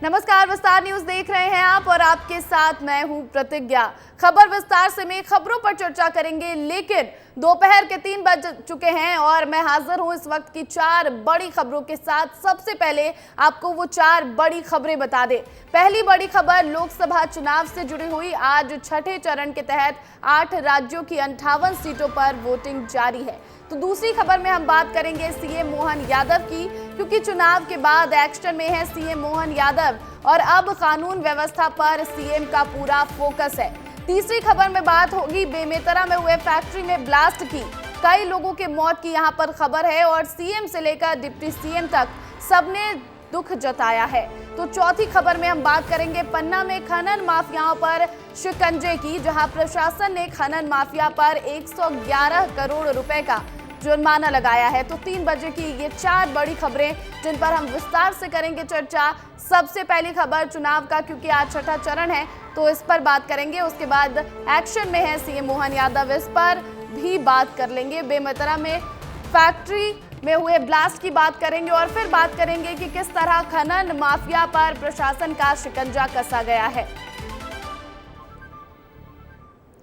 नमस्कार, विस्तार न्यूज देख रहे हैं आप और आपके साथ मैं हूं प्रतिज्ञा। खबर विस्तार से में खबरों पर चर्चा करेंगे, लेकिन दोपहर के 3 बज चुके हैं और मैं हाजिर हूं इस वक्त की 4 बड़ी खबरों के साथ। सबसे पहले आपको वो 4 बड़ी खबरें बता दें। पहली बड़ी खबर लोकसभा चुनाव से जुड़ी हुई। आज छठे चरण के तहत 8 राज्यों की 58 सीटों पर वोटिंग जारी है। तो दूसरी खबर में हम बात करेंगे सीएम मोहन यादव की, क्योंकि चुनाव के बाद एक्शन में है सीएम मोहन यादव और अब कानून व्यवस्था पर सीएम का पूरा फोकस है। तीसरी खबर में बात होगी बेमेतरा में हुए फैक्ट्री में ब्लास्ट की। कई लोगों के मौत की यहां पर खबर है और सीएम से लेकर डिप्टी सीएम तक सबने दुख जताया है। तो चौथी खबर में हम बात करेंगे पन्ना में खनन माफियाओं पर शिकंजे की, जहां प्रशासन ने खनन माफिया पर 111 करोड़ रुपए का जुर्माना लगाया है। तो 3 बजे की ये 4 बड़ी खबरें जिन पर हम विस्तार से करेंगे चर्चा। सबसे पहली खबर चुनाव का, क्योंकि आज छठा चरण है तो इस पर बात करेंगे। उसके बाद एक्शन में है सीएम मोहन यादव, इस पर भी बात कर लेंगे। बेमेतरा में फैक्ट्री में हुए ब्लास्ट की बात करेंगे और फिर बात करेंगे कि किस तरह खनन माफिया पर प्रशासन का शिकंजा कसा गया है।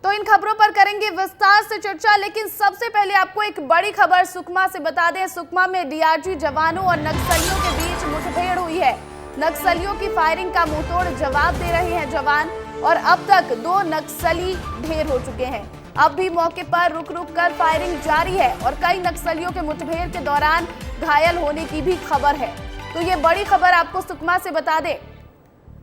तो इन खबरों पर करेंगे विस्तार से चर्चा, लेकिन सबसे पहले आपको एक बड़ी खबर सुकमा से बता दें। सुकमा में डीआरजी जवानों और नक्सलियों के बीच मुठभेड़ हुई है। नक्सलियों की फायरिंग का मुंहतोड़ जवाब दे रहे हैं जवान और अब तक 2 नक्सली ढेर हो चुके हैं। अब भी मौके पर रुक रुक कर फायरिंग जारी है और कई नक्सलियों के मुठभेड़ के दौरान घायल होने की भी खबर है। तो ये बड़ी खबर आपको सुकमा से बता दें,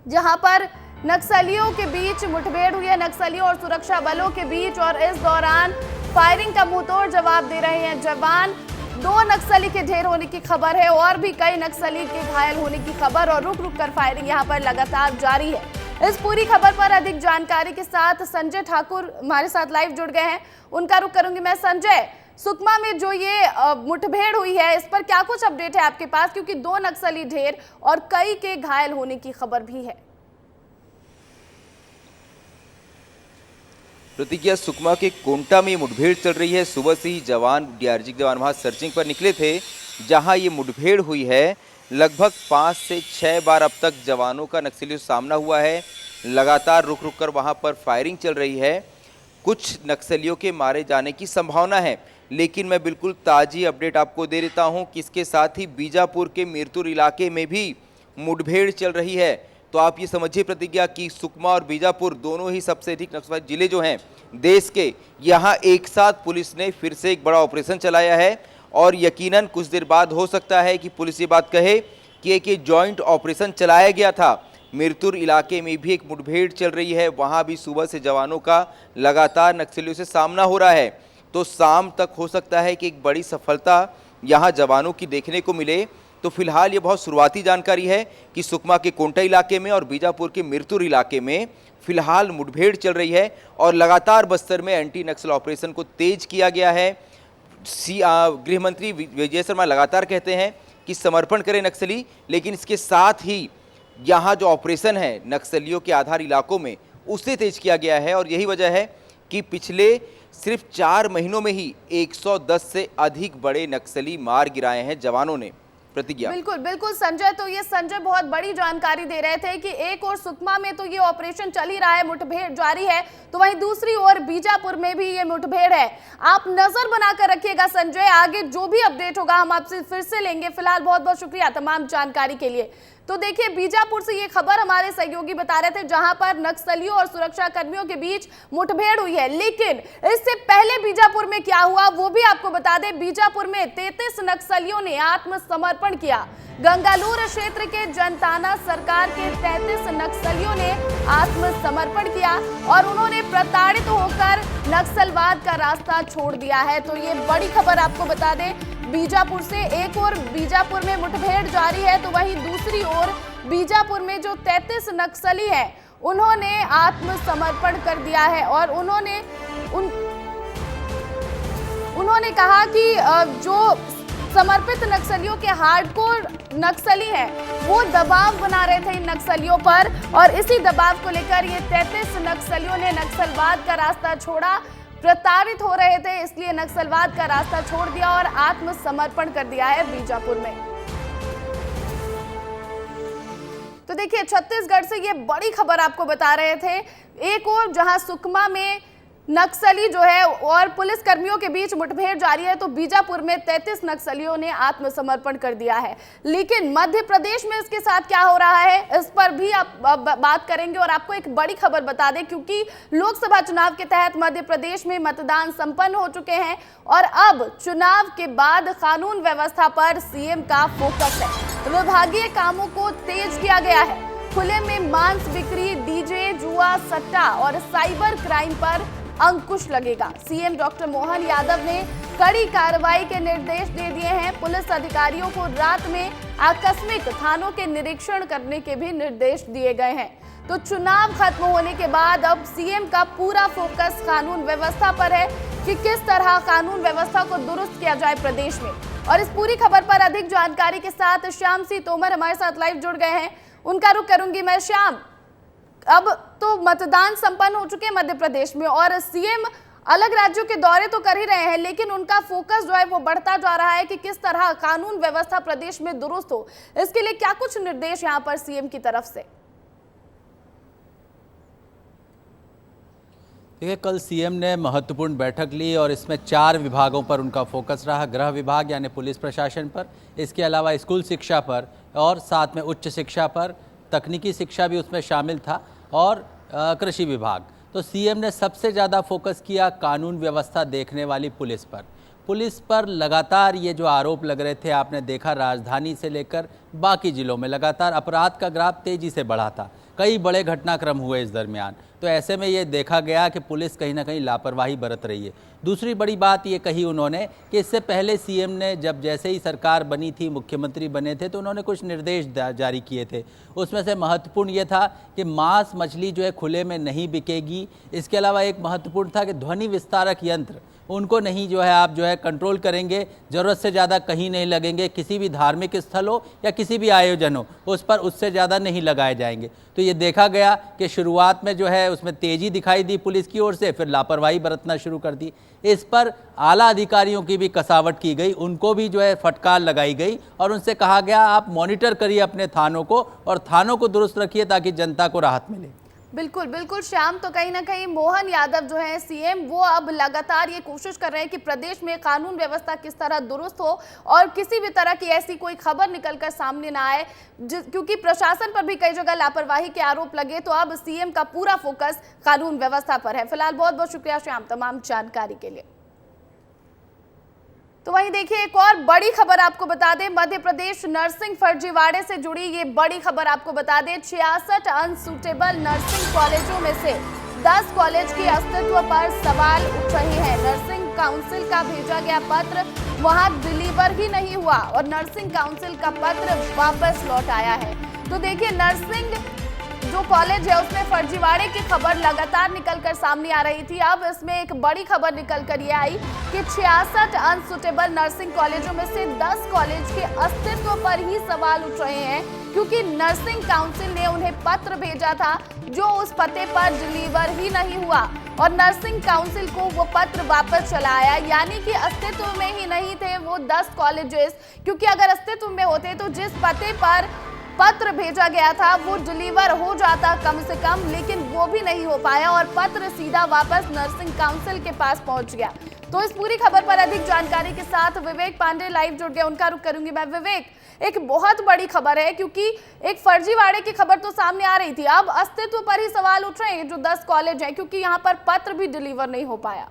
जहां पर नक्सलियों के बीच मुठभेड़ हुई है, नक्सलियों और सुरक्षा बलों के बीच, और इस दौरान फायरिंग का मुंहतोड़ जवाब दे रहे हैं जवान। 2 नक्सली के ढेर होने की खबर है और भी कई नक्सली के घायल होने की खबर और रुक रुक कर फायरिंग यहां पर लगातार जारी है। इस पूरी खबर पर अधिक जानकारी के साथ संजय ठाकुर हमारे साथ लाइव जुड़ गए हैं, उनका रुख करूंगी मैं। संजय, सुकमा में जो ये मुठभेड़ हुई है इस पर क्या कुछ अपडेट है आपके पास, क्योंकि 2 नक्सली ढेर और कई के घायल होने की खबर भी है। प्रतिज्ञा, सुकमा के कोंटा में मुठभेड़ चल रही है। सुबह से ही जवान, डीआरजी जवान वहां सर्चिंग पर निकले थे जहां ये मुठभेड़ हुई है। लगभग 5 से 6 बार अब तक जवानों का नक्सलियों से सामना हुआ है। लगातार रुक रुक कर वहां पर फायरिंग चल रही है। कुछ नक्सलियों के मारे जाने की संभावना है, लेकिन मैं बिल्कुल ताज़ी अपडेट आपको दे देता हूं कि इसके साथ ही बीजापुर के मीरतुर इलाके में भी मुठभेड़ चल रही है। तो आप ये समझिए प्रतिज्ञा कि सुकमा और बीजापुर दोनों ही सबसे अधिक नक्सलवादी जिले जो हैं देश के, यहाँ एक साथ पुलिस ने फिर से एक बड़ा ऑपरेशन चलाया है और यकीनन कुछ देर बाद हो सकता है कि पुलिस ये बात कहे कि एक जॉइंट ऑपरेशन चलाया गया था। मीरतुर इलाके में भी एक मुठभेड़ चल रही है, वहाँ भी सुबह से जवानों का लगातार नक्सलियों से सामना हो रहा है। तो शाम तक हो सकता है कि एक बड़ी सफलता यहाँ जवानों की देखने को मिले। तो फिलहाल ये बहुत शुरुआती जानकारी है कि सुकमा के कोंटा इलाके में और बीजापुर के मीरतुर इलाके में फिलहाल मुठभेड़ चल रही है और लगातार बस्तर में एंटी नक्सल ऑपरेशन को तेज किया गया है। गृह मंत्री विजय शर्मा लगातार कहते हैं कि समर्पण करें नक्सली, लेकिन इसके साथ ही यहाँ जो ऑपरेशन है नक्सलियों के आधार इलाकों में उसे तेज किया गया है और यही वजह है कि पिछले सिर्फ 4 महीनों में ही 110 से अधिक बड़े नक्सली मार गिराए हैं जवानों ने। प्रतिज्ञा, बिल्कुल बिल्कुल संजय, तो ये संजय बहुत बड़ी जानकारी दे रहे थे कि एक और सुकमा में तो ये ऑपरेशन चल ही रहा है, मुठभेड़ जारी है, तो वहीं दूसरी ओर बीजापुर में भी ये मुठभेड़ है। आप नजर बनाकर रखिएगा संजय, आगे जो भी अपडेट होगा हम आपसे फिर से लेंगे। फिलहाल बहुत बहुत शुक्रिया तमाम जानकारी के लिए। तो देखिए, बीजापुर से ये खबर हमारे सहयोगी बता रहे थे जहां पर नक्सलियों और सुरक्षा कर्मियों के बीच मुठभेड़ हुई है, लेकिन इससे पहले बीजापुर में क्या हुआ वो भी आपको बता दें। बीजापुर में 33 नक्सलियों ने आत्मसमर्पण किया। गंगालूर क्षेत्र के जनताना सरकार के 33 नक्सलियों ने आत्मसमर्पण किया और उन्होंने प्रताड़ित होकर नक्सलवाद का रास्ता छोड़ दिया है। तो ये बड़ी खबर आपको बता दें बीजापुर से। एक और बीजापुर में मुठभेड़ जारी है, तो वहीं दूसरी ओर बीजापुर में जो 33 नक्सली हैं उन्होंने आत्मसमर्पण कर दिया है और उन्होंने कहा कि जो समर्पित नक्सलियों के हार्डकोर नक्सली हैं वो दबाव बना रहे थे इन नक्सलियों पर और इसी दबाव को लेकर ये 33 नक्सलियों ने नक्सलवाद का रास्ता छोड़ा। प्रताड़ित हो रहे थे इसलिए नक्सलवाद का रास्ता छोड़ दिया और आत्मसमर्पण कर दिया है बीजापुर में। तो देखिए छत्तीसगढ़ से ये बड़ी खबर आपको बता रहे थे। एक और जहां सुकमा में नक्सली जो है और पुलिस कर्मियों के बीच मुठभेड़ जारी है, तो बीजापुर में 33 नक्सलियों ने आत्मसमर्पण कर दिया है। लेकिन मध्य प्रदेश में इसके साथ क्या हो रहा है, इस पर भी आप बात करेंगे। और आपको एक बड़ी खबर बता दें, क्योंकि लोकसभा चुनाव के तहत मध्य प्रदेश में मतदान संपन्न हो चुके हैं और अब चुनाव के बाद कानून व्यवस्था पर सीएम का फोकस है। विभागीय कामों को तेज किया गया है। खुले में मांस बिक्री, डीजे, जुआ, सट्टा और साइबर क्राइम पर अंकुश लगेगा। सीएम डॉक्टर मोहन यादव ने कड़ी कार्रवाई के निर्देश दे दिए हैं। पुलिस अधिकारियों को रात में आकस्मिक थानों के निरीक्षण करने के भी निर्देश दिए गए हैं। तो चुनाव खत्म होने के बाद अब सीएम का पूरा फोकस कानून व्यवस्था पर है कि किस तरह कानून व्यवस्था को दुरुस्त किया जाए प्रदेश में। और इस पूरी खबर पर अधिक जानकारी के साथ श्याम सी तोमर हमारे साथ लाइव जुड़ गए हैं, उनका रुख करूंगी मैं। श्याम, अब तो मतदान संपन्न हो चुके हैं मध्य प्रदेश में और सीएम अलग राज्यों के दौरे तो कर ही रहे हैं, लेकिन उनका फोकस जो है वो बढ़ता जा रहा है कि किस तरह कानून व्यवस्था प्रदेश में दुरुस्त हो। इसके लिए क्या कुछ निर्देश यहां पर सीएम की तरफ से? देखिए, कल सीएम ने महत्वपूर्ण बैठक ली और इसमें 4 विभागों पर उनका फोकस रहा। गृह विभाग यानी पुलिस प्रशासन पर, इसके अलावा स्कूल शिक्षा पर और साथ में उच्च शिक्षा पर, तकनीकी शिक्षा भी उसमें शामिल था और कृषि विभाग। तो सीएम ने सबसे ज़्यादा फोकस किया कानून व्यवस्था देखने वाली पुलिस पर। पुलिस पर लगातार ये जो आरोप लग रहे थे, आपने देखा राजधानी से लेकर बाकी जिलों में लगातार अपराध का ग्राफ तेज़ी से बढ़ा था। कई बड़े घटनाक्रम हुए इस दरमियान। तो ऐसे में ये देखा गया कि पुलिस कहीं ना कहीं लापरवाही बरत रही है। दूसरी बड़ी बात ये कही उन्होंने कि इससे पहले सीएम ने जब जैसे ही सरकार बनी थी, मुख्यमंत्री बने थे, तो उन्होंने कुछ निर्देश जारी किए थे। उसमें से महत्वपूर्ण ये था कि मांस मछली जो है खुले में नहीं बिकेगी। इसके अलावा एक महत्वपूर्ण था कि ध्वनि विस्तारक यंत्र उनको नहीं जो है आप जो है कंट्रोल करेंगे, ज़रूरत से ज़्यादा कहीं नहीं लगेंगे। किसी भी धार्मिक स्थल हो या किसी भी आयोजन हो, उस पर उससे ज़्यादा नहीं लगाए जाएंगे। तो ये देखा गया कि शुरुआत में जो है उसमें तेज़ी दिखाई दी पुलिस की ओर से, फिर लापरवाही बरतना शुरू कर दी। इस पर आला अधिकारियों की भी कसावट की गई, उनको भी जो है फटकार लगाई गई और उनसे कहा गया आप मॉनिटर करिए अपने थानों को और थानों को दुरुस्त रखिए ताकि जनता को राहत मिले। बिल्कुल बिल्कुल श्याम, तो कहीं ना कहीं मोहन यादव जो है सीएम, वो अब लगातार ये कोशिश कर रहे हैं कि प्रदेश में कानून व्यवस्था किस तरह दुरुस्त हो और किसी भी तरह की ऐसी कोई खबर निकलकर सामने ना आए, क्योंकि प्रशासन पर भी कई जगह लापरवाही के आरोप लगे। तो अब सीएम का पूरा फोकस कानून व्यवस्था पर है। फिलहाल बहुत बहुत शुक्रिया श्याम तमाम जानकारी के लिए। तो वहीं देखिए एक और बड़ी खबर आपको बता दें, मध्य प्रदेश नर्सिंग फर्जीवाड़े से जुड़ी ये बड़ी खबर आपको बता दें। 66 अनसुटेबल नर्सिंग कॉलेजों में से 10 कॉलेज के अस्तित्व पर सवाल उठ रहे हैं। नर्सिंग काउंसिल का भेजा गया पत्र वहां डिलीवर ही नहीं हुआ और नर्सिंग काउंसिल का पत्र वापस लौट आया है। तो देखिए नर्सिंग जो कॉलेज है उसमें फर्जीवाड़े की खबर लगातार निकलकर सामने आ रही थी। अब इसमें एक बड़ी खबर निकलकर ये आई कि 66 अनसुटेबल नर्सिंग कॉलेजों में से 10 कॉलेज के अस्तित्व पर ही सवाल उठ रहे हैं, क्योंकि नर्सिंग काउंसिल ने उन्हें पत्र भेजा था जो उस पते पर डिलीवर ही नहीं हुआ और नर्सिंग काउंसिल को वो पत्र वापस चला आया। यानी कि अस्तित्व में ही नहीं थे वो 10 कॉलेजेस, क्योंकि अगर अस्तित्व में होते तो जिस पते पर पत्र भेजा गया था वो डिलीवर हो जाता कम से कम, लेकिन वो भी नहीं हो पाया और पत्र सीधा वापस नर्सिंग काउंसिल के पास पहुंच गया। तो इस पूरी खबर पर अधिक जानकारी के साथ विवेक पांडे लाइव जुड़ गए, उनका रुख करूंगी मैं। विवेक, एक बहुत बड़ी खबर है क्योंकि एक फर्जीवाड़े की खबर तो सामने आ रही थी, अब अस्तित्व पर ही सवाल उठ रहे हैं जो 10 कॉलेज हैं, क्योंकि यहाँ पर पत्र भी डिलीवर नहीं हो पाया।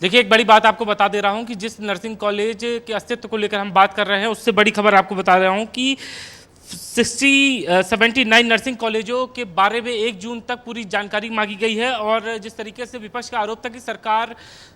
देखिए, एक बड़ी बात आपको बता दे रहा हूं कि जिस नर्सिंग कॉलेज के अस्तित्व को लेकर हम बात कर रहे हैं, उससे बड़ी खबर आपको बता रहा हूं कि 79 नर्सिंग कॉलेजों के बारे में 1 जून तक पूरी जानकारी मांगी गई है। और जिस तरीके से विपक्ष का आरोप था कि सरकार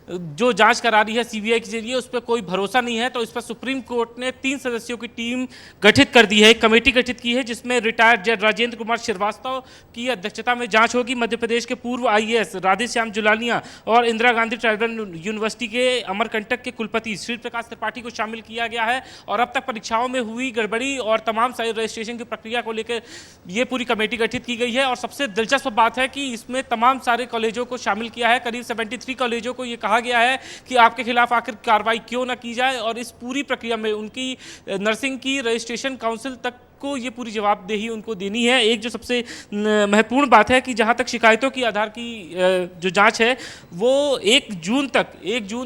जो जांच करा रही है सीबीआई के जरिए, उस पर कोई भरोसा नहीं है, तो इस पर सुप्रीम कोर्ट ने 3 सदस्यों की टीम गठित कर दी है, एक कमेटी गठित की है जिसमें रिटायर्ड जज राजेंद्र कुमार श्रीवास्तव की अध्यक्षता में जांच होगी। मध्य प्रदेश के पूर्व IAS राधेश्याम जुलानिया और इंदिरा गांधी ट्राइबल यूनिवर्सिटी के अमरकंटक के कुलपति श्री प्रकाश त्रिपाठी को शामिल किया गया है। और अब तक परीक्षाओं में हुई गड़बड़ी और तमाम रजिस्ट्रेशन की प्रक्रिया को लेकर ये पूरी कमेटी गठित की गई है। और सबसे दिलचस्प बात है कि इसमें तमाम सारे कॉलेजों को शामिल किया है। करीब 73 कॉलेजों को ये कहा गया है कि आपके खिलाफ आखिर कार्रवाई क्यों ना की जाए, और इस पूरी प्रक्रिया में उनकी नर्सिंग की रजिस्ट्रेशन काउंसिल तक को ये पूरी जवाबदेही उनको देनी है। एक जो सबसे महत्वपूर्ण बात है कि जहां तक शिकायतों की आधार की जो जांच है वो 1 जून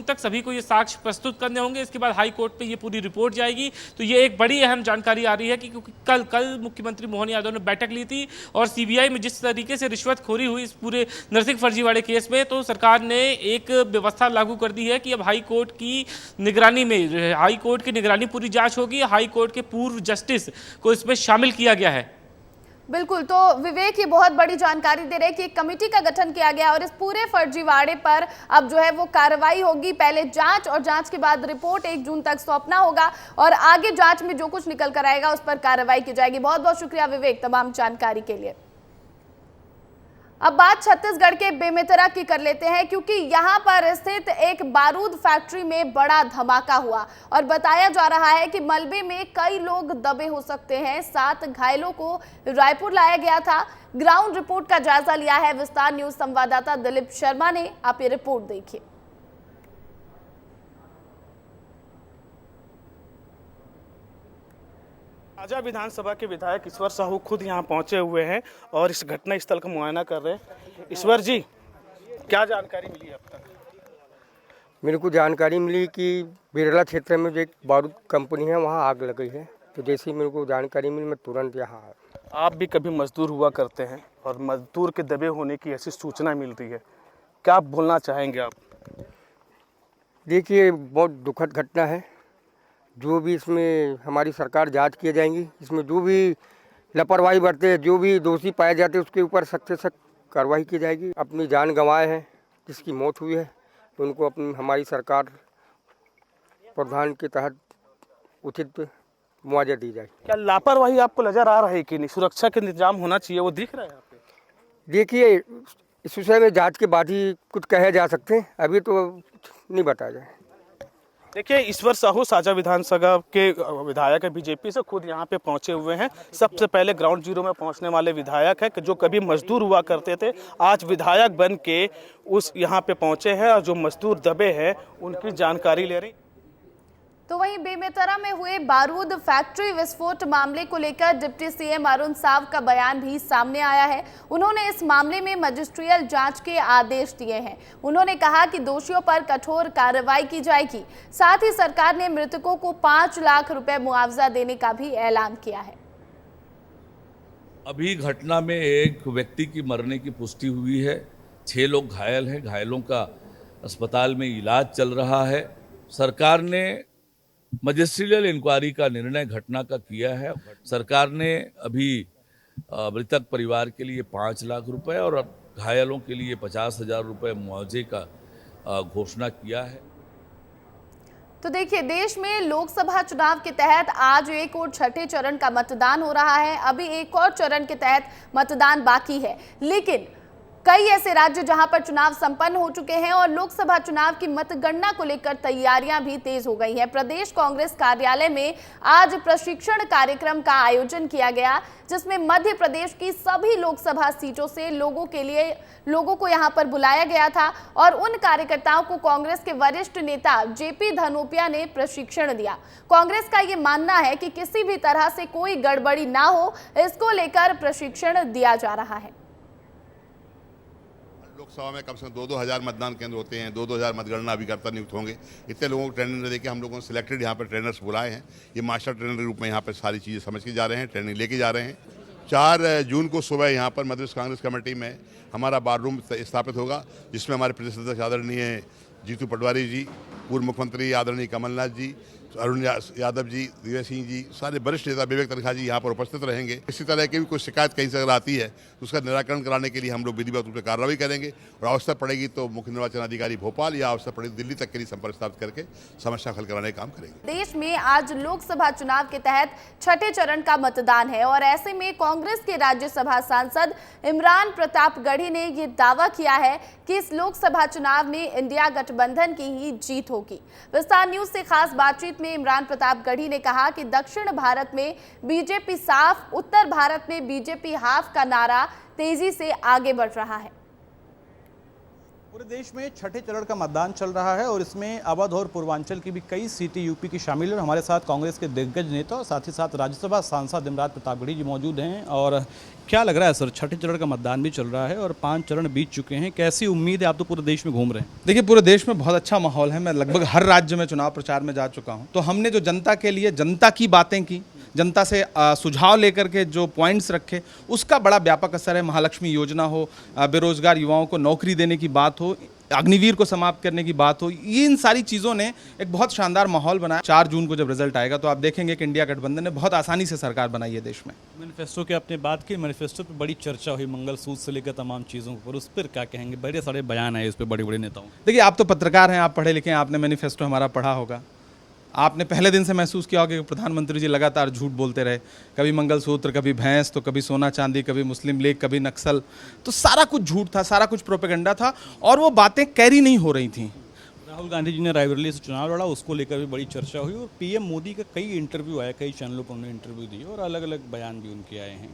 तक सभी को ये साक्ष्य प्रस्तुत करने होंगे। इसके बाद हाई कोर्ट पे ये पूरी रिपोर्ट जाएगी। तो ये एक बड़ी अहम जानकारी आ रही है कि क्योंकि कल मुख्यमंत्री मोहन यादव ने बैठक ली थी और सीबीआई में जिस तरीके से रिश्वतखोरी हुई इस पूरे नर्सिंग फर्जीवाड़े केस में, तो सरकार ने एक व्यवस्था लागू कर दी है कि अब हाई कोर्ट की निगरानी पूरी जांच होगी। हाई कोर्ट के पूर्व जस्टिस को इसमें शामिल किया गया है। बिल्कुल, तो विवेक ये बहुत बड़ी जानकारी दे रहे हैं कि एक कमेटी का गठन किया गया और इस पूरे फर्जीवाड़े पर अब जो है वो कार्रवाई होगी। पहले जांच और जांच के बाद रिपोर्ट 1 जून तक सौंपना होगा और आगे जांच में जो कुछ निकल कर आएगा उस पर कार्रवाई की जाएगी। बहुत बहुत शुक्रिया विवेक तमाम जानकारी के लिए। अब बात छत्तीसगढ़ के बेमेतरा की कर लेते हैं, क्योंकि यहां पर स्थित एक बारूद फैक्ट्री में बड़ा धमाका हुआ और बताया जा रहा है कि मलबे में कई लोग दबे हो सकते हैं। 7 घायलों को रायपुर लाया गया था। ग्राउंड रिपोर्ट का जायजा लिया है विस्तार न्यूज संवाददाता दिलीप शर्मा ने। आप ये रिपोर्ट देखिए। साजा विधानसभा के विधायक ईश्वर साहू खुद यहां पहुंचे हुए हैं और इस घटना स्थल का मुआयना कर रहे हैं। ईश्वर जी, क्या जानकारी मिली अब तक? मेरे को जानकारी मिली कि बिरला क्षेत्र में जो एक बारूद कंपनी है वहां आग लग गई है। तो जैसे ही मेरे को जानकारी मिली मैं तुरंत यहाँ आया। आप भी कभी मजदूर हुआ करते हैं और मजदूर के दबे होने की ऐसी सूचना मिल रही है, क्या आप बोलना चाहेंगे आप? देखिए, बहुत दुखद घटना है। जो भी इसमें हमारी सरकार जांच किए जाएंगी, इसमें जो भी लापरवाही बरते, जो भी दोषी पाए जाते हैं उसके ऊपर सख्त से सख्त कार्रवाई की जाएगी। अपनी जान गंवाए हैं, जिसकी मौत हुई है, तो उनको अपनी हमारी सरकार प्रावधान के तहत उचित मुआवजा दी जाए। क्या लापरवाही आपको नजर आ रहा है कि नहीं? सुरक्षा के इंतजाम होना चाहिए, वो दिख रहा है यहाँ पे? देखिए, इस विषय में जांच के बाद ही कुछ कहे जा सकते हैं, अभी तो नहीं बताया जाए। देखिए, ईश्वर साहू साजा विधानसभा के विधायक है, बीजेपी से खुद यहाँ पे पहुंचे हुए हैं। सबसे पहले ग्राउंड जीरो में पहुंचने वाले विधायक है कि जो कभी मजदूर हुआ करते थे, आज विधायक बन के उस यहाँ पे पहुंचे हैं और जो मजदूर दबे हैं उनकी जानकारी ले रही। तो वहीं बेमेतरा में हुए बारूद फैक्ट्री विस्फोट मामले को लेकर डिप्टी सीएम अरुण साव का बयान भी सामने आया है। उन्होंने इस मामले में मजिस्ट्रियल जांच के आदेश दिए हैं। उन्होंने कहा कि दोषियों पर कठोर कार्रवाई की जाएगी। साथ ही सरकार ने मृतकों को 5 लाख रुपए मुआवजा देने का भी ऐलान किया है। अभी घटना में एक व्यक्ति की मरने की पुष्टि हुई है, 6 लोग घायल हैं। घायलों का अस्पताल में इलाज चल रहा है। सरकार ने मजिस्ट्रियल इंक्वायरी का निर्णय घटना का किया है। सरकार ने अभी मृतक परिवार के लिए 5 लाख रुपए और घायलों के लिए 50,000 रुपए मुआवजे का घोषणा किया है। तो देखिए, देश में लोकसभा चुनाव के तहत आज एक और छठे चरण का मतदान हो रहा है। अभी एक और चरण के तहत मतदान बाकी है, लेकिन कई ऐसे राज्य जहां पर चुनाव संपन्न हो चुके हैं और लोकसभा चुनाव की मतगणना को लेकर तैयारियां भी तेज हो गई हैं। प्रदेश कांग्रेस कार्यालय में आज प्रशिक्षण कार्यक्रम का आयोजन किया गया, जिसमें मध्य प्रदेश की सभी लोकसभा सीटों से लोगों को यहां पर बुलाया गया था और उन कार्यकर्ताओं को कांग्रेस के वरिष्ठ नेता जेपी धनोपिया ने प्रशिक्षण दिया। कांग्रेस का ये मानना है कि किसी भी तरह से कोई गड़बड़ी ना हो, इसको लेकर प्रशिक्षण दिया जा रहा है। लोकसभा में कम से कम 2-2 हज़ार मतदान केंद्र होते हैं, 2-2 हज़ार मतगणना अभिकर्ता नियुक्त होंगे। इतने लोगों को ट्रेनिंग देके हम लोगों ने सिलेक्टेड यहाँ पर ट्रेनर्स बुलाए हैं। ये मास्टर ट्रेनर के रूप में यहाँ पर सारी चीज़ें समझ के जा रहे हैं, ट्रेनिंग लेके जा रहे हैं। 4 जून को सुबह यहाँ पर मध्य प्रदेश कांग्रेस कमेटी में हमारा बार रूम स्थापित होगा, जिसमें हमारे प्रदेश अध्यक्ष आदरणीय जीतू पटवारी जी, पूर्व मुख्यमंत्री आदरणीय कमलनाथ जी, अरुण यादव जी, दिग्विजय सिंह जी, सारे वरिष्ठ नेता, विवेक तनखा जी यहाँ पर उपस्थित रहेंगे। इसी तरह की भी कोई शिकायत कहीं से अगर आती है तो उसका निराकरण कराने के लिए हम लोग विधिवत रूप से कार्रवाई करेंगे और आवश्यकता पड़ेगी तो मुख्य निर्वाचन अधिकारी भोपाल या आवश्यकता पड़ेगी दिल्ली तक के लिए संपर्क स्थापित करके समस्या हल कराने का काम करेंगे। देश में आज लोकसभा चुनाव के तहत छठे चरण का मतदान है और ऐसे में कांग्रेस के राज्यसभा सांसद इमरान प्रतापगढ़ी ने ये दावा किया है कि इस लोकसभा चुनाव में इंडिया गठबंधन की ही जीत होगी। विस्तार न्यूज से खास बातचीत बातचीत में इमरान प्रताप गढ़ी ने कहा कि दक्षिण भारत में बीजेपी साफ, उत्तर भारत में बीजेपी हाफ का नारा तेजी से आगे बढ़ रहा है। पूरे देश में छठे चरण का मतदान चल रहा है और इसमें अवध और पूर्वांचल की भी कई सीटें यूपी की शामिल है। हमारे साथ कांग्रेस के दिग्गज नेता और साथ ही साथ राज्यसभा सांसद इमरान प्रताप गढ़ी जी मौजूद हैं। और क्या लग रहा है सर, छठे चरण का मतदान भी चल रहा है और 5 चरण बीत चुके हैं, कैसी उम्मीद है? आप तो पूरे देश में घूम रहे हैं। देखिए, पूरे देश में बहुत अच्छा माहौल है। मैं लगभग हर राज्य में चुनाव प्रचार में जा चुका हूँ। तो हमने जो जनता के लिए जनता की बातें की, जनता से सुझाव लेकर के जो पॉइंट्स रखे, उसका बड़ा व्यापक असर है। महालक्ष्मी योजना हो, बेरोजगार युवाओं को नौकरी देने की बात हो, अग्निवीर को समाप्त करने की बात हो, इन सारी चीज़ों ने एक बहुत शानदार माहौल बनाया। 4 जून को जब रिजल्ट आएगा तो आप देखेंगे कि इंडिया गठबंधन ने बहुत आसानी से सरकार बनाई है देश में। मैनिफेस्टो की आपने बात की, मैनिफेस्टो पे बड़ी चर्चा हुई, मंगलसूत्र से लेकर तमाम चीज़ों पर, उस पर क्या कहेंगे? बड़े सारे बयान आए उस पर बड़े बड़े नेताओं। देखिए, आप तो पत्रकार हैं, आप पढ़े लिखे हैं, आपने मैनिफेस्टो हमारा पढ़ा होगा। आपने पहले दिन से महसूस किया होगा कि प्रधानमंत्री जी लगातार झूठ बोलते रहे, कभी मंगलसूत्र, कभी भैंस, तो कभी सोना चांदी, कभी मुस्लिम लीग, कभी नक्सल। तो सारा कुछ झूठ था, सारा कुछ प्रोपेगेंडा था और वो बातें कैरी नहीं हो रही थी। राहुल गांधी जी ने रायबरेली से चुनाव लड़ा, उसको लेकर भी बड़ी चर्चा हुई और पीएम मोदी का कई इंटरव्यू आए, कई चैनलों पर उन्होंने इंटरव्यू दिए और अलग अलग बयान भी उनके आए हैं,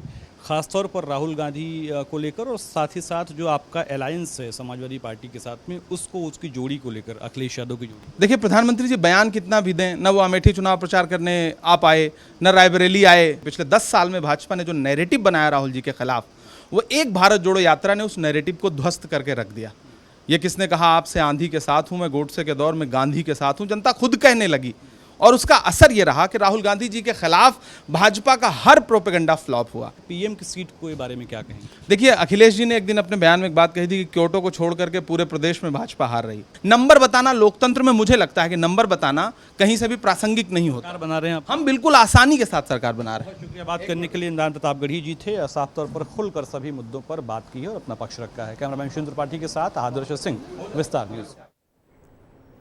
खासतौर पर राहुल गांधी को लेकर और साथ ही साथ जो आपका अलायंस है समाजवादी पार्टी के साथ में, उसको, उसकी जोड़ी को लेकर, अखिलेश यादव की जोड़ी। देखिए, प्रधानमंत्री जी बयान कितना भी दें, न वो अमेठी चुनाव प्रचार करने आ पाए, न रायबरेली आए। पिछले 10 साल में भाजपा ने जो नैरेटिव बनाया राहुल जी के खिलाफ, वो एक भारत जोड़ो यात्रा ने उस नैरेटिव को ध्वस्त करके रख दिया। ये किसने कहा आपसे आंधी के साथ हूं मैं, गोडसे के दौर में गांधी के साथ हूं, जनता खुद कहने लगी। और उसका असर ये रहा कि राहुल गांधी जी के खिलाफ भाजपा का हर प्रोपेगेंडा फ्लॉप हुआ। पीएम की सीट के बारे में क्या कहेंगे? देखिए, अखिलेश जी ने एक दिन अपने बयान में एक बात कही थी कि क्योटो को छोड़ करके पूरे प्रदेश में भाजपा हार रही। नंबर बताना लोकतंत्र में, मुझे लगता है कि नंबर बताना कहीं से भी प्रासंगिक नहीं होता। सरकार बना रहे हैं हम बिल्कुल आसानी के साथ सरकार बना रहे हैं। शुक्रिया। बात करने के लिए इमरान प्रताप गढ़ी जी थे, साफ तौर पर खुलकर सभी मुद्दों पर बात की है और अपना पक्ष रखा है। कैमरामैन शिंदर त्रिपाठी के साथ आदर्श सिंह, विस्तार न्यूज।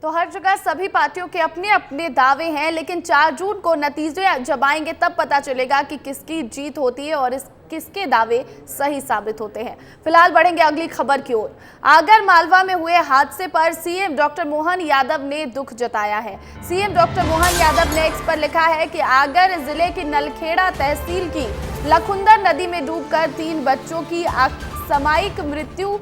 तो हर जगह सभी पार्टियों के अपने अपने दावे हैं, लेकिन 4 जून को नतीजे जब आएंगे तब पता चलेगा कि किसकी जीत होती है और किसके दावे सही साबित होते हैं। फिलहाल बढ़ेंगे अगली खबर की ओर। आगर मालवा में हुए हादसे पर सीएम डॉक्टर मोहन यादव ने दुख जताया है। सीएम डॉक्टर मोहन यादव ने एक्स पर लिखा है कि आगर जिले की नलखेड़ा तहसील की लखुंदर नदी में डूबकर 3 बच्चों की असामयिक मृत्यु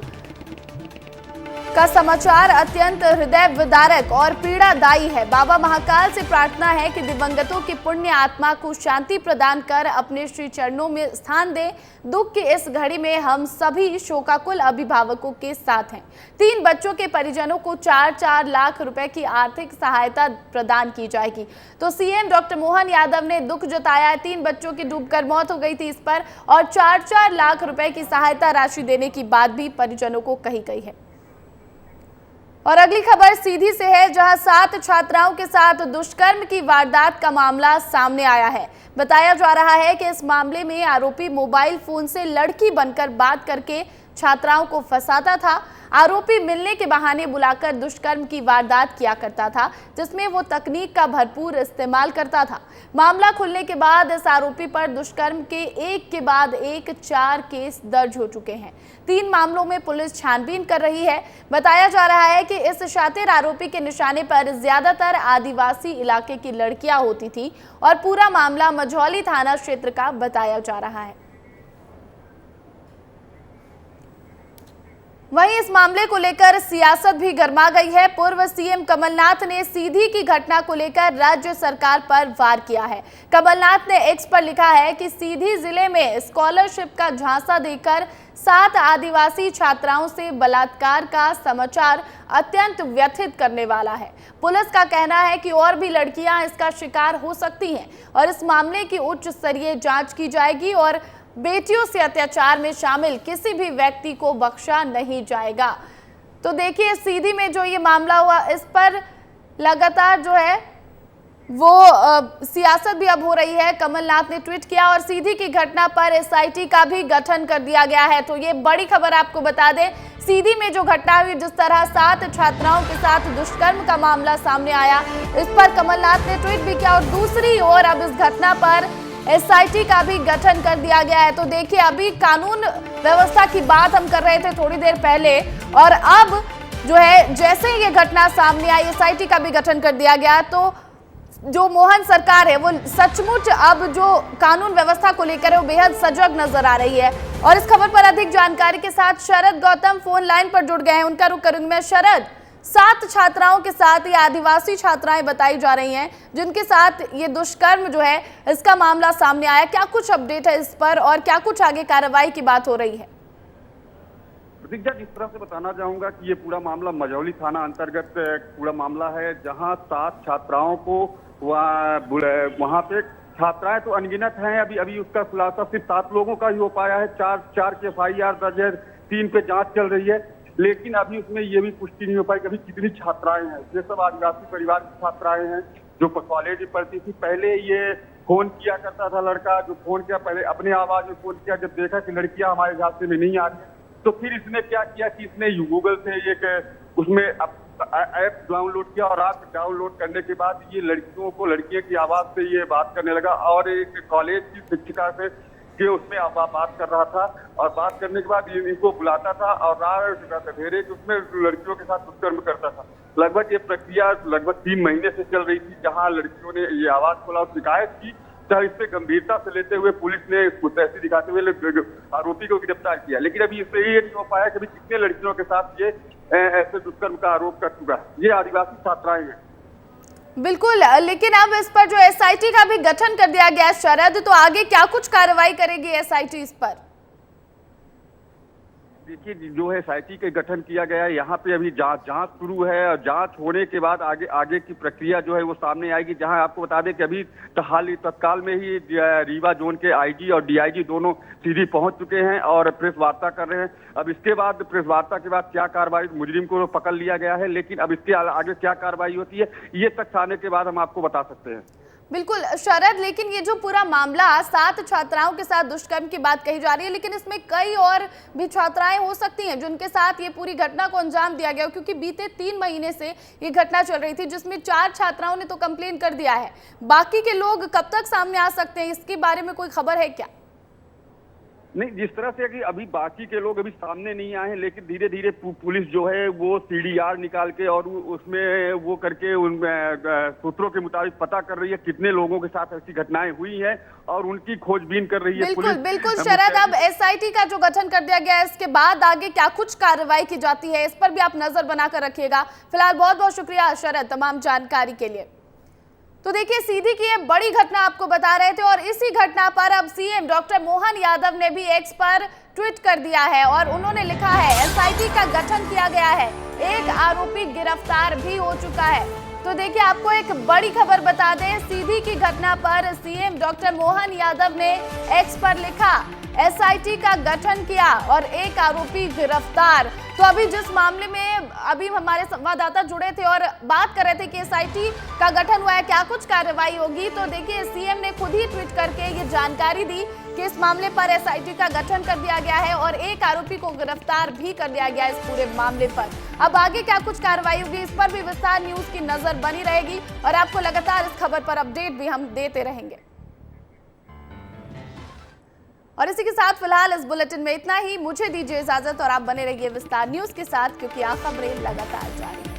का समाचार अत्यंत हृदय विदारक और पीड़ादायी है। बाबा महाकाल से प्रार्थना है कि दिवंगतों की पुण्य आत्मा को शांति प्रदान कर अपने श्री चरणों में स्थान दे। दुख की इस घड़ी में हम सभी शोकाकुल अभिभावकों के साथ हैं। 3 बच्चों के परिजनों को 4-4 लाख रुपए की आर्थिक सहायता प्रदान की जाएगी। तो सीएम डॉक्टर मोहन यादव ने दुख जताया है। 3 बच्चों की डूबकर मौत हो गई थी इस पर, और 4-4 लाख रुपए की सहायता राशि देने की बात भी परिजनों को कही गई है। और अगली खबर सीधी से है, जहां 7 छात्राओं के साथ दुष्कर्म की वारदात का मामला सामने आया है। बताया जा रहा है कि इस मामले में आरोपी मोबाइल फोन से लड़की बनकर बात करके छात्राओं को फंसाता था। आरोपी मिलने के बहाने बुलाकर दुष्कर्म की वारदात किया करता था, जिसमें वो तकनीक का भरपूर इस्तेमाल करता था। मामला खुलने के बाद इस आरोपी पर दुष्कर्म के एक के बाद एक 4 केस दर्ज हो चुके हैं। 3 मामलों में पुलिस छानबीन कर रही है। बताया जा रहा है कि इस शातिर आरोपी के निशाने पर ज्यादातर आदिवासी इलाके की लड़कियां होती थी और पूरा मामला मझौली थाना क्षेत्र का बताया जा रहा है। वहीं इस मामले को लेकर सियासत भी गर्मा गई है। पूर्व सीएम कमलनाथ ने सीधी की घटना को लेकर राज्य सरकार पर वार किया है। कमलनाथ ने एक्स पर लिखा है कि सीधी जिले में स्कॉलरशिप का झांसा देकर 7 आदिवासी छात्राओं से बलात्कार का समाचार अत्यंत व्यथित करने वाला है। पुलिस का कहना है कि और भी लड़कियां इसका शिकार हो सकती हैं और इस मामले की उच्च स्तरीय जांच की जाएगी और बेटियों से अत्याचार में शामिल किसी भी व्यक्ति को बख्शा नहीं जाएगा। तो देखिए, सीधी में जो ये मामला हुआ, इस पर लगातार जो है वो सियासत भी अब हो रही है। कमलनाथ ने ट्वीट किया और सीधी की घटना पर एसआईटी का भी गठन कर दिया गया है। तो ये बड़ी खबर आपको बता दें, सीधी में जो घटना हुई, जिस तरह 7 छात्राओं के साथ दुष्कर्म का मामला सामने आया, इस पर कमलनाथ ने ट्वीट भी किया और दूसरी ओर अब इस घटना पर एसआईटी का भी गठन कर दिया गया है। तो देखिए, अभी कानून व्यवस्था की बात हम कर रहे थे थोड़ी देर पहले, और अब जो है जैसे ये घटना सामने आई, एसआईटी का भी गठन कर दिया गया। तो जो मोहन सरकार है वो सचमुच अब जो कानून व्यवस्था को लेकर है वो बेहद सजग नजर आ रही है। और इस खबर पर अधिक जानकारी के साथ शरद गौतम फोन लाइन पर जुड़ गए हैं, उनका रुख करूंगी मैं। शरद, 7 छात्राओं के साथ ये आदिवासी छात्राएं बताई जा रही हैं जिनके साथ ये दुष्कर्म जो है इसका मामला सामने आया, क्या कुछ अपडेट है इस पर और क्या कुछ आगे कार्रवाई की बात हो रही है? प्रतिज्ञा, जिस तरह से बताना चाहूंगा कि ये पूरा मामला मझौली थाना अंतर्गत पूरा मामला है, जहां 7 छात्राओं को वहां पे छात्राएं तो अनगिनत हैं। अभी उसका खुलासा सिर्फ 7 लोगों का ही हो पाया है। 4 के FIR दर्ज है, 3 पे जांच चल रही है, लेकिन अभी उसमें ये भी पुष्टि नहीं हो पाई कि अभी कितनी छात्राएं हैं। ये सब आदिवासी परिवार की छात्राएं हैं जो कॉलेज में पढ़ती थी। पहले ये फोन किया करता था लड़का, जो फोन किया पहले अपने आवाज में फोन किया, जब देखा कि लड़कियां हमारे रास्ते में नहीं आ रही तो फिर इसने क्या किया कि इसने गूगल से एक उसमें ऐप डाउनलोड किया और ऐप डाउनलोड करने के बाद ये लड़कियों की आवाज से ये बात करने लगा और एक कॉलेज की शिक्षिका से कि उसमें बात कर रहा था और बात करने के बाद इनको बुलाता था और रात सवेरे उसमें लड़कियों के साथ दुष्कर्म करता था। लगभग ये प्रक्रिया लगभग 3 महीने से चल रही थी, जहां लड़कियों ने ये आवाज खोला और शिकायत की। इस पे गंभीरता से लेते हुए पुलिस ने तहसील दिखाते हुए आरोपी को गिरफ्तार किया, लेकिन अभी इससे ये नहीं हो पाया कि कितने लड़कियों के साथ ये ऐसे दुष्कर्म का आरोप कर चुका है। ये आदिवासी छात्राएं हैं। बिल्कुल, लेकिन अब इस पर जो SIT का भी गठन कर दिया गया है शरद, तो आगे क्या कुछ कार्रवाई करेगी SIT इस पर? देखिए, जो है SIT के गठन किया गया है, यहाँ पे अभी जांच शुरू है और जांच होने के बाद आगे की प्रक्रिया जो है वो सामने आएगी। जहां आपको बता दें कि अभी तत्काल में ही रीवा जोन के IG और DIG दोनों सीधी पहुंच चुके हैं और प्रेस वार्ता कर रहे हैं। अब इसके बाद प्रेस वार्ता के बाद क्या कार्रवाई, मुजरिम को पकड़ लिया गया है, लेकिन अब इसके आगे क्या कार्रवाई होती है ये तक आने के बाद हम आपको बता सकते हैं। बिल्कुल शरद, लेकिन ये जो पूरा मामला 7 छात्राओं के साथ दुष्कर्म की बात कही जा रही है, लेकिन इसमें कई और भी छात्राएं हो सकती हैं जिनके साथ ये पूरी घटना को अंजाम दिया गया, क्योंकि बीते 3 महीने से ये घटना चल रही थी जिसमें 4 छात्राओं ने तो कंप्लेन कर दिया है। बाकी के लोग कब तक सामने आ सकते हैं, इसके बारे में कोई खबर है क्या? नहीं, जिस तरह से कि अभी बाकी के लोग अभी सामने नहीं आए हैं, लेकिन धीरे धीरे पुलिस जो है वो CDR निकाल के और उसमें वो करके उन सूत्रों के मुताबिक पता कर रही है कितने लोगों के साथ ऐसी घटनाएं हुई हैं और उनकी खोजबीन कर रही है पुलिस। बिल्कुल शरद, अब SIT का जो गठन कर दिया गया है इसके बाद आगे क्या कुछ कार्रवाई की जाती है इस पर भी आप नजर बनाकर रखिएगा। फिलहाल बहुत बहुत शुक्रिया शरद तमाम जानकारी के लिए। तो देखिए, सीधी की ये बड़ी घटना आपको बता रहे थे और इसी घटना पर अब CM डॉक्टर मोहन यादव ने भी X पर ट्वीट कर दिया है और उन्होंने लिखा है SIT का गठन किया गया है, एक आरोपी गिरफ्तार भी हो चुका है। तो देखिए, आपको एक बड़ी खबर बता दें, सीधी की घटना पर CM डॉक्टर मोहन यादव ने X पर लिखा SIT का गठन किया और एक आरोपी गिरफ्तार। तो अभी जिस मामले में अभी हमारे संवाददाता जुड़े थे और बात कर रहे थे कि SIT का गठन हुआ है, क्या कुछ कार्रवाई होगी, तो देखिए CM ने खुद ही ट्वीट करके ये जानकारी दी कि इस मामले पर SIT का गठन कर दिया गया है और एक आरोपी को गिरफ्तार भी कर लिया गया इस पूरे मामले पर। अब आगे क्या कुछ कार्रवाई होगी इस पर भी विस्तार न्यूज की नजर बनी रहेगी और आपको लगातार इस खबर पर अपडेट भी हम देते रहेंगे। और इसी के साथ फिलहाल इस बुलेटिन में इतना ही। मुझे दीजिए इजाजत और आप बने रहिए विस्तार न्यूज के साथ, क्योंकि खबरें लगातार जारी हैं।